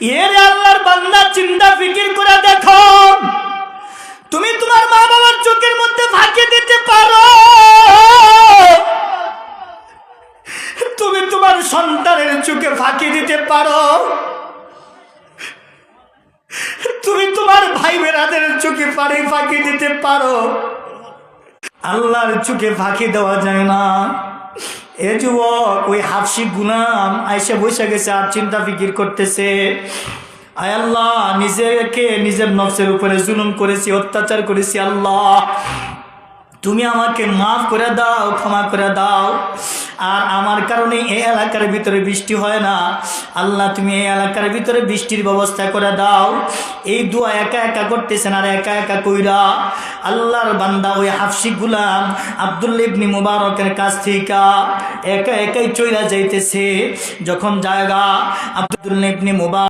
এর আল্লাহর বান্দা চিন্তা ফিকির করে দেখো, তুমি তোমার মা বাবার চোখের মধ্যে ফাঁকি দিতে পারো, তুমি তোমার সন্তানের চোখে ফাঁকি দিতে পারো, তুমি তোমার ভাই বেরাদের চোখে ফাঁকি দিতে পারো, আল্লাহর চোখে ফাঁকি দেওয়া যায় না। এ যুবক, ওই হাফসি গুলাম আইসা বসে গেছে আর চিন্তা ফিকির করতেছে, আয় আল্লাহ, নিজেকে নিজের নফসের উপরে জুলুম করেছি, অত্যাচার করেছি, আল্লাহ তুমি আমাকে মাফ করে দাও, ক্ষমা করে দাও। আর আমার কারণে এই এলাকার ভিতরে বৃষ্টি হয় না, আল্লাহ তুমি এই এলাকার ভিতরে বৃষ্টির ব্যবস্থা করে দাও। এই দোয়া একা একা করতেছেন আর একা একা কইরা আল্লাহর বান্দা ওই হাফসি গুলাম আব্দুল্লাহ ইবনে মুবারকের কাছ থেকে একা একাই চইলা যাইতেছে। যখন জায়গা আব্দুল্লাহ ইবনে মুবারক